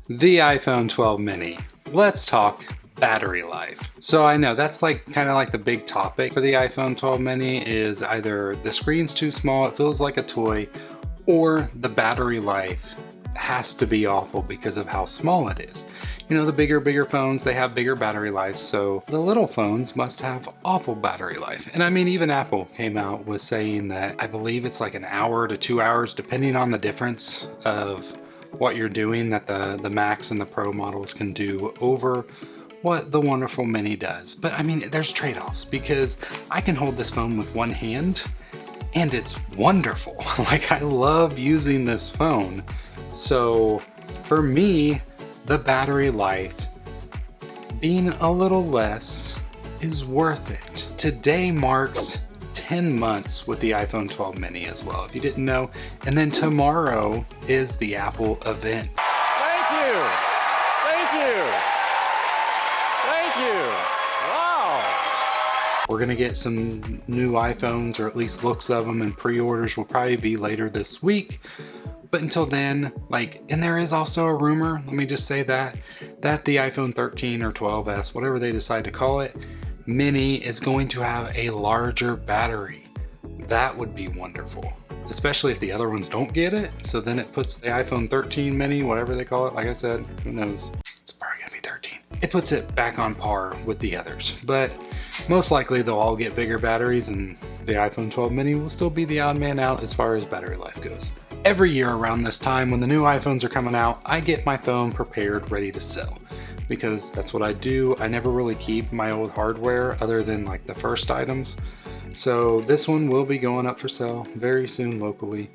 The iPhone 12 mini. Let's talk battery life. So I know that's like kind of like the big topic for the iPhone 12 mini is either the screen's too small, it feels like a toy, or the battery life has to be awful because of how small it is. You know, the bigger phones, they have bigger battery life, so the little phones must have awful battery life. And I mean, even Apple came out with saying that I believe it's like an hour to 2 hours, depending on the difference of what you're doing, that the Max and the Pro models can do over what the wonderful Mini does. But I mean, there's trade-offs because I can hold this phone with one hand and it's wonderful. Like, I love using this phone. So for me, the battery life being a little less is worth it. Today marks 10 months with the iPhone 12 mini as well, if you didn't know. And then tomorrow is the Apple event. Thank you. Thank you. Thank you. Wow. We're gonna get some new iPhones, or at least looks of them, and pre-orders will probably be later this week. But until then, and there is also a rumor, let me just say that the iPhone 13 or 12s, whatever they decide to call it, mini is going to have a larger battery. That would be wonderful, especially if the other ones don't get it. So then it puts the iPhone 13 mini, whatever they call it, like I said, who knows? It's probably gonna be 13. It puts it back on par with the others, but most likely they'll all get bigger batteries and the iPhone 12 mini will still be the odd man out as far as battery life goes. Every year around this time when the new iPhones are coming out, I get my phone prepared, ready to sell, because that's what I do. I never really keep my old hardware other than like the first items. So this one will be going up for sale very soon locally.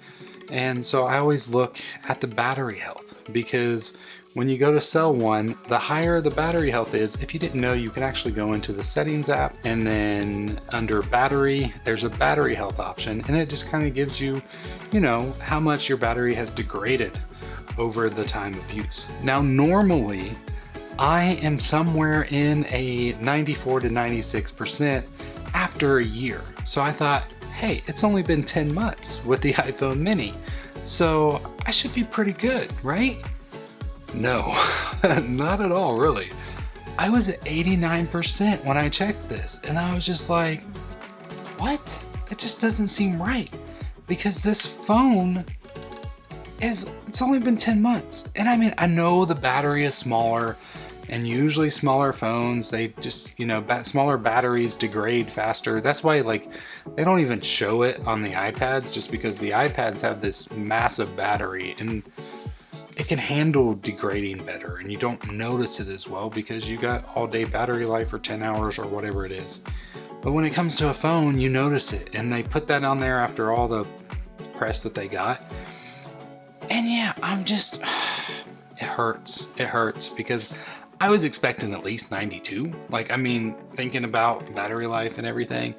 And so I always look at the battery health, because when you go to sell one, the higher the battery health is. If you didn't know, you can actually go into the settings app, and then under battery, there's a battery health option, and it just kind of gives you, you know, how much your battery has degraded over the time of use. Now, normally, I am somewhere in a 94 to 96% after a year. So I thought, hey, it's only been 10 months with the iPhone mini, so I should be pretty good, right? No, not at all, really. I was at 89% when I checked this, and I was just like, what? That just doesn't seem right, because this phone it's only been 10 months. And I mean, I know the battery is smaller, and usually smaller phones, they just, you know, smaller batteries degrade faster. That's why, like, they don't even show it on the iPads, just because the iPads have this massive battery, and it can handle degrading better, and you don't notice it as well because you got all day battery life for 10 hours or whatever it is. But when it comes to a phone, you notice it, and they put that on there after all the press that they got. And yeah, it hurts because I was expecting at least 92. Like, I mean, thinking about battery life and everything.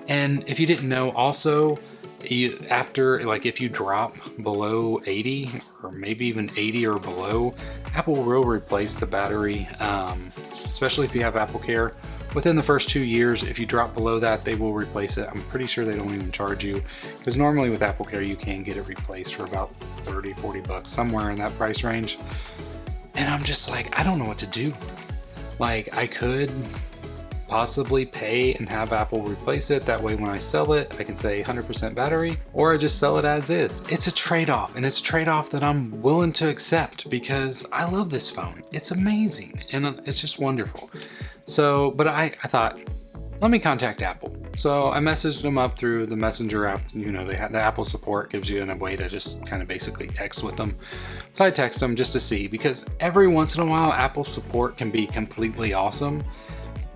And if you didn't know, also, if you drop below 80 or maybe even 80 or below, Apple will replace the battery, especially if you have Apple Care. Within the first 2 years, if you drop below that, they will replace it. I'm pretty sure they don't even charge you, because normally with Apple Care you can get it replaced for about 30, 40 bucks, somewhere in that price range. And I'm just like, I don't know what to do. Like, I could possibly pay and have Apple replace it. That way when I sell it, I can say 100% battery, or I just sell it as is. It's a trade-off, and it's a trade-off that I'm willing to accept because I love this phone. It's amazing, and it's just wonderful. So, but I thought, let me contact Apple. So I messaged them up through the Messenger app. You know, they have the Apple support, gives you a way to just kind of basically text with them. So I text them just to see, because every once in a while, Apple support can be completely awesome.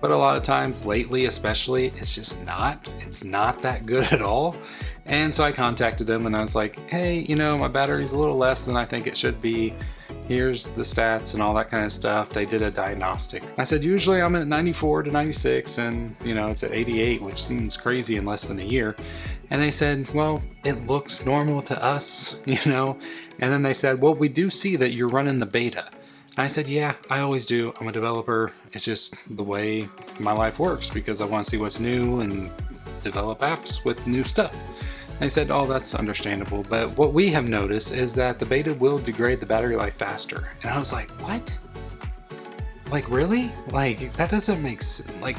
But a lot of times lately, especially, it's not that good at all. And so I contacted them and I was like, hey, you know, my battery's a little less than I think it should be. Here's the stats and all that kind of stuff. They did a diagnostic. I said, usually I'm at 94 to 96, and you know, it's at 88, which seems crazy in less than a year. And they said, well, it looks normal to us, you know? And then they said, well, we do see that you're running the beta. And I said, yeah, I always do. I'm a developer. It's just the way my life works, because I want to see what's new and develop apps with new stuff. I said, oh, that's understandable, but what we have noticed is that the beta will degrade the battery life faster. And I was like, what? Like, really? Like, that doesn't make sense. Like,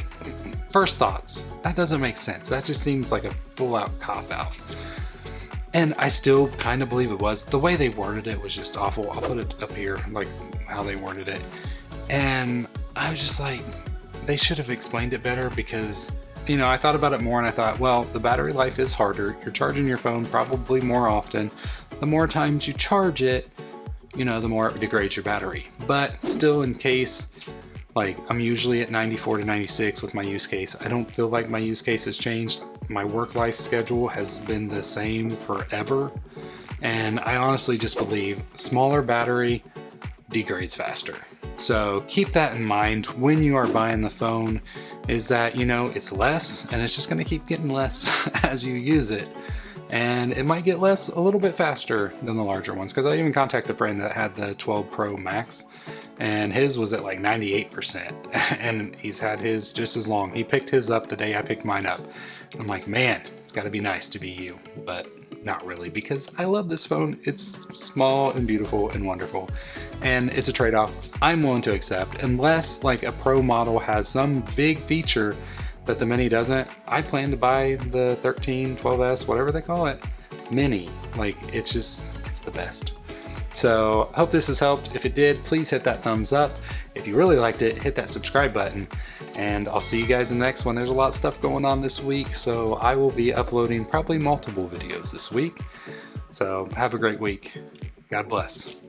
first thoughts, that doesn't make sense. That just seems like a full-out cop-out. And I still kind of believe it was. The way they worded it was just awful. I'll put it up here, like how they worded it. And I was just like, they should have explained it better, because you know, I thought about it more and I thought, well, the battery life is harder. You're charging your phone probably more often. The more times you charge it, you know, the more it degrades your battery. But still, in case, like, I'm usually at 94 to 96 with my use case. I don't feel like my use case has changed. My work life schedule has been the same forever. And I honestly just believe smaller battery degrades faster. So keep that in mind when you are buying the phone, is that, you know, it's less and it's just going to keep getting less as you use it. And it might get less a little bit faster than the larger ones, because I even contacted a friend that had the 12 Pro Max and his was at like 98% and he's had his just as long. He picked his up the day I picked mine up. I'm like, man, it's got to be nice to be you, but not really, because I love this phone. It's small and beautiful and wonderful, and it's a trade-off I'm willing to accept, unless like a Pro model has some big feature that the Mini doesn't. I plan to buy the 13, 12S, whatever they call it, Mini. Like, it's the best. So I hope this has helped. If it did, please hit that thumbs up. If you really liked it, hit that subscribe button, and I'll see you guys in the next one. There's a lot of stuff going on this week, so I will be uploading probably multiple videos this week. So have a great week. God bless.